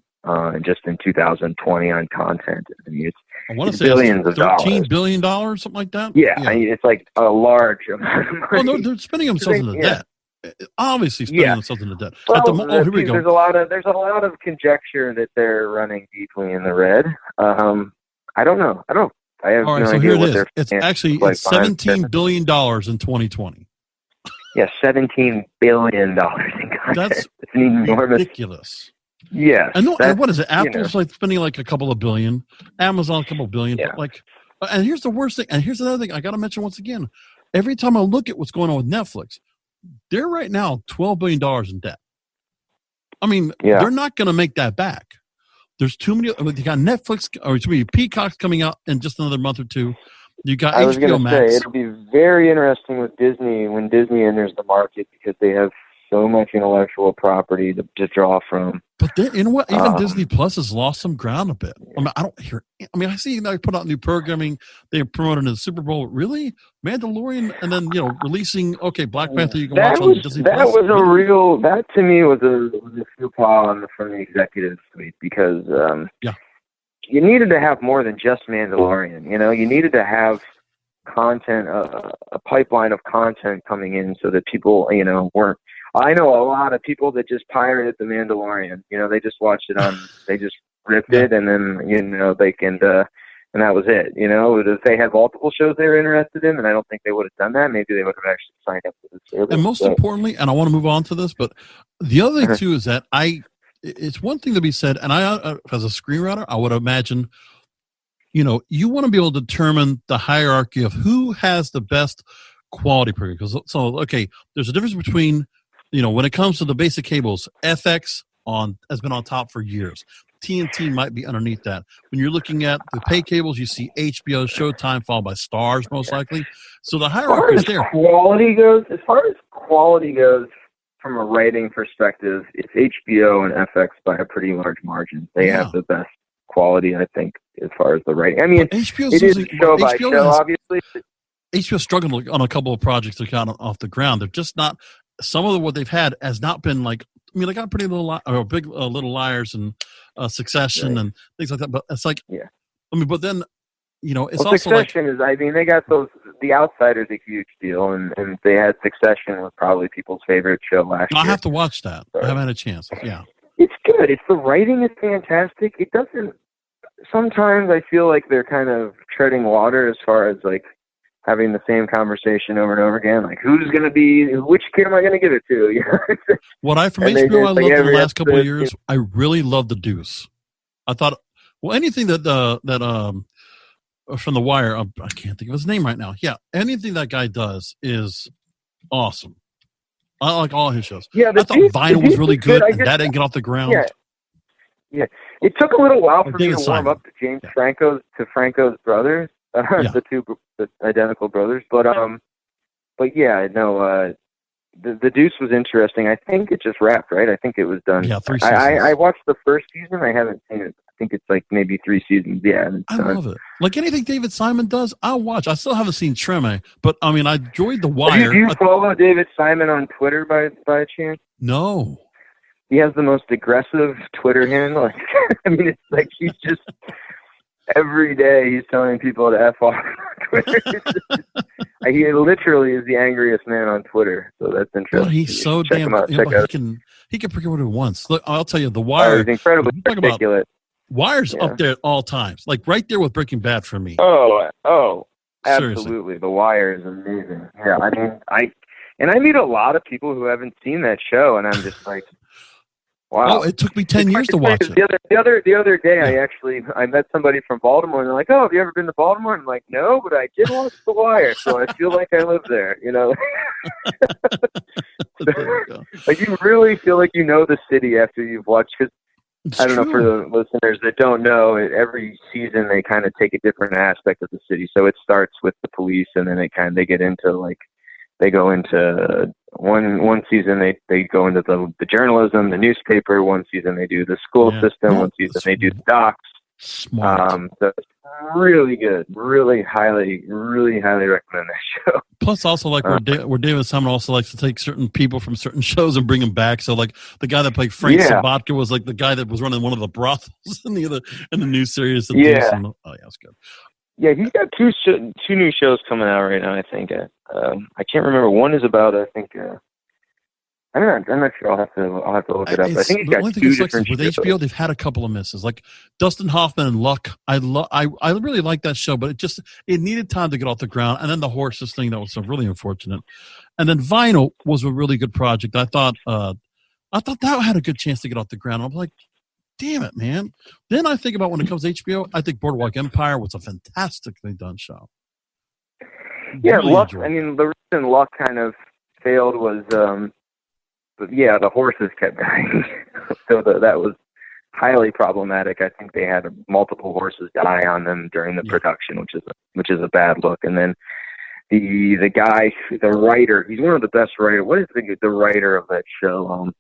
just in 2020 on content. I mean, I want to say billions of dollars. $13 billion, something like that. Yeah. I mean, it's like a large amount of money. Well, no, they're spending themselves into debt. Obviously, spending themselves into debt. Well, here we go. There's a lot of conjecture that they're running deeply in the red. I don't know. I have All right, no so idea here it what is. their It's finance actually is like it's $17 billion in 2020. Yeah, $17 billion in content. That's It's an enormous. ridiculous. Yes. And what is it? You know, Apple's like spending like a couple of billion, Amazon a couple of billion, yeah. but like, and here's the worst thing. And here's another thing I got to mention once again. Every time I look at what's going on with Netflix, they're right now $12 billion in debt. I mean, they're not going to make that back. There's too many. You got Netflix or too many Peacocks coming out in just another month or two. You got I was HBO going to Max. say, it'll be very interesting with Disney when Disney enters the market because they have so much intellectual property to draw from. But then, you know what? Even Disney Plus has lost some ground a bit. I mean, I don't hear. I mean, I see they put out new programming. They promoted in the Super Bowl. Really, Mandalorian, and then releasing Black Panther. You can watch on Disney Plus. That to me was a faux pas from the executive suite because you needed to have more than just Mandalorian. You needed to have content, a pipeline of content coming in so that people weren't. I know a lot of people that just pirated The Mandalorian. They just watched it they just ripped it, and then they can, and that was it. If they had multiple shows they were interested in, then I don't think they would have done that. Maybe they would have actually signed up for the service. And most importantly, and I want to move on to this, but the other thing too is that it's one thing to be said, and I, as a screenwriter, I would imagine, you want to be able to determine the hierarchy of who has the best quality program. There's a difference between, when it comes to the basic cables, FX has been on top for years. TNT might be underneath that. When you're looking at the pay cables, you see HBO, Showtime, followed by Stars, most likely. So the hierarchy is there. As far as quality goes, from a writing perspective, it's HBO and FX by a pretty large margin. They have the best quality, I think, as far as the writing. I mean, it is show by show, obviously. HBO's struggling on a couple of projects that got off the ground. They're just not. Some of what they've had has not been like. I mean, they got Big Little Liars and Succession and things like that. But it's like, I mean, but then, it's also Succession is. I mean, they got those. The Outsider's a huge deal, and they had Succession was probably people's favorite show last year. I have to watch that. I haven't had a chance. Yeah, it's good. The writing is fantastic. It doesn't. Sometimes I feel like they're kind of treading water as far as like having the same conversation over and over again. Like, which kid am I going to give it to? What from HBO I loved in the last couple of years, I really loved The Deuce. I thought, anything that from The Wire, I can't think of his name right now. Yeah, anything that guy does is awesome. I like all his shows. Yeah, I thought Vinyl was really good, and that didn't get off the ground. Yeah. It took a little while for me to warm up to Franco's brothers. The two identical brothers, but yeah, no. The Deuce was interesting. I think it just wrapped, right? I think it was done. Yeah, 3 seasons. I watched the first season. I haven't seen it. I think it's like maybe 3 seasons. Yeah, I love it. Like anything David Simon does, I'll watch. I still haven't seen Treme, but I mean, I enjoyed The Wire. Do you follow David Simon on Twitter by chance? No. He has the most aggressive Twitter handle. I mean, it's like he's just. Every day he's telling people to F off on Twitter. He literally is the angriest man on Twitter, so that's interesting. Well, he's so damn. He can forget what he wants. Look, I'll tell you, The Wire. He's incredibly articulate. Wire's up there at all times, like right there with Breaking Bad for me. Oh, absolutely. Seriously. The Wire is amazing. Yeah, I mean, I meet a lot of people who haven't seen that show, and I'm just like. Wow! Oh, it took me 10 years to watch it. The other day, I met somebody from Baltimore, and they're like, "Oh, have you ever been to Baltimore?" And I'm like, "No, but I did watch The Wire, so I feel like I live there." Like you really feel like you know the city after you've watched. Because I don't know, for the listeners that don't know, every season they kind of take a different aspect of the city. So it starts with the police, and then they get into like. They go into one season. They go into the journalism, the newspaper. One season they do the school system. One season they do the docs. Smart. So it's really good. Really highly recommend that show. Plus, also like where David Simon also likes to take certain people from certain shows and bring them back. So like the guy that played Frank Sabatka was like the guy that was running one of the brothels in the new series. That's good. Yeah, he's got two new shows coming out right now, I think. I can't remember. One is about, I think, I'm not sure. I'll have to look it up. I think he's got two different shows. With HBO, they've had a couple of misses, like Dustin Hoffman and Luck. I really like that show, but it needed time to get off the ground. And then the horses thing, that was so really unfortunate. And then Vinyl was a really good project. I thought that had a good chance to get off the ground. I'm like, damn it, man. Then I think about when it comes to HBO, I think Boardwalk Empire was a fantastically done show. Yeah, really Luck. I mean, the reason Luck kind of failed was. The horses kept dying, so that was highly problematic. I think they had multiple horses die on them during the production, which is a bad look. And then the guy, the writer, he's one of the best writers. What is the writer of that show?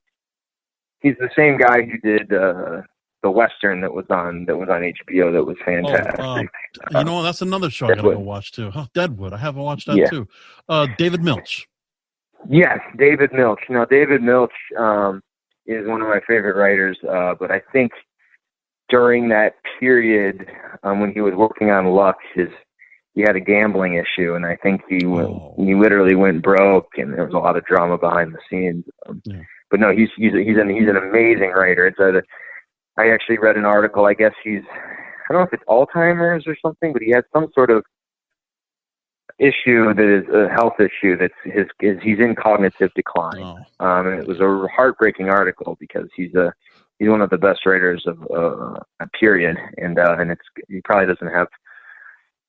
He's the same guy who did the Western that was on HBO. That was fantastic. That's another show I gotta go watch too. Deadwood. I haven't watched that too. David Milch. Yes, David Milch. Now, David Milch is one of my favorite writers, but I think during that period when he was working on Luck, he had a gambling issue, and I think he literally went broke, and there was a lot of drama behind the scenes. But no, he's an amazing writer. I actually read an article. I guess I don't know if it's Alzheimer's or something, but he has some sort of issue that is a health issue he's in cognitive decline. And it was a heartbreaking article because he's one of the best writers of a period, and he probably doesn't have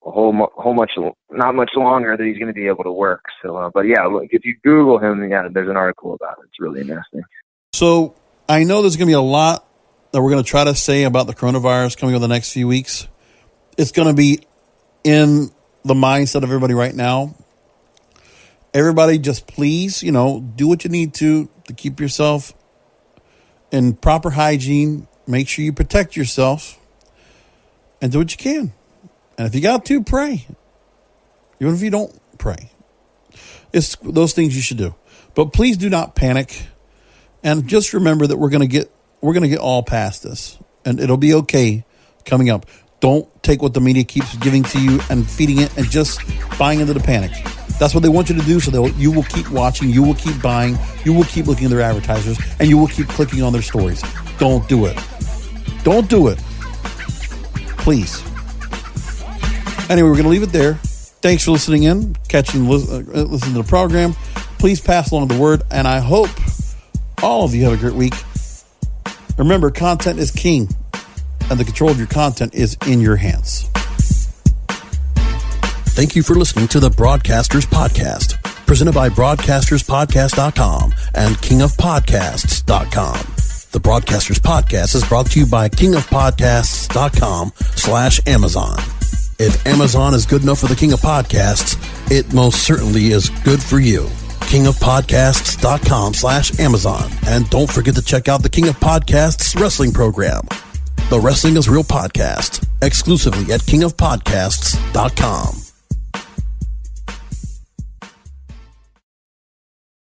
not much longer that he's going to be able to work. So, but yeah, look, if you Google him, there's an article about it. It's really nasty. So I know there's going to be a lot that we're going to try to say about the coronavirus coming over the next few weeks. It's going to be in the mindset of everybody right now. Everybody just please, do what you need to keep yourself in proper hygiene. Make sure you protect yourself and do what you can. And if you got to, pray. Even if you don't, pray. It's those things you should do. But please do not panic. And just remember that we're going to get all past this, and it'll be okay coming up. Don't take what the media keeps giving to you and feeding it and just buying into the panic. That's what they want you to do, so you will keep watching, you will keep buying, you will keep looking at their advertisers, and you will keep clicking on their stories. Don't do it. Don't do it. Please. Anyway, we're going to leave it there. Thanks for listening in, listening to the program. Please pass along the word, and I hope all of you have a great week. Remember, content is king, and the control of your content is in your hands. Thank you for listening to the Broadcasters Podcast, presented by BroadcastersPodcast.com and KingofPodcasts.com. The Broadcasters Podcast is brought to you by KingofPodcasts.com/Amazon. If Amazon is good enough for the King of Podcasts, it most certainly is good for you. KingofPodcasts.com/Amazon. And don't forget to check out the King of Podcasts wrestling program. The Wrestling is Real podcast, exclusively at KingofPodcasts.com.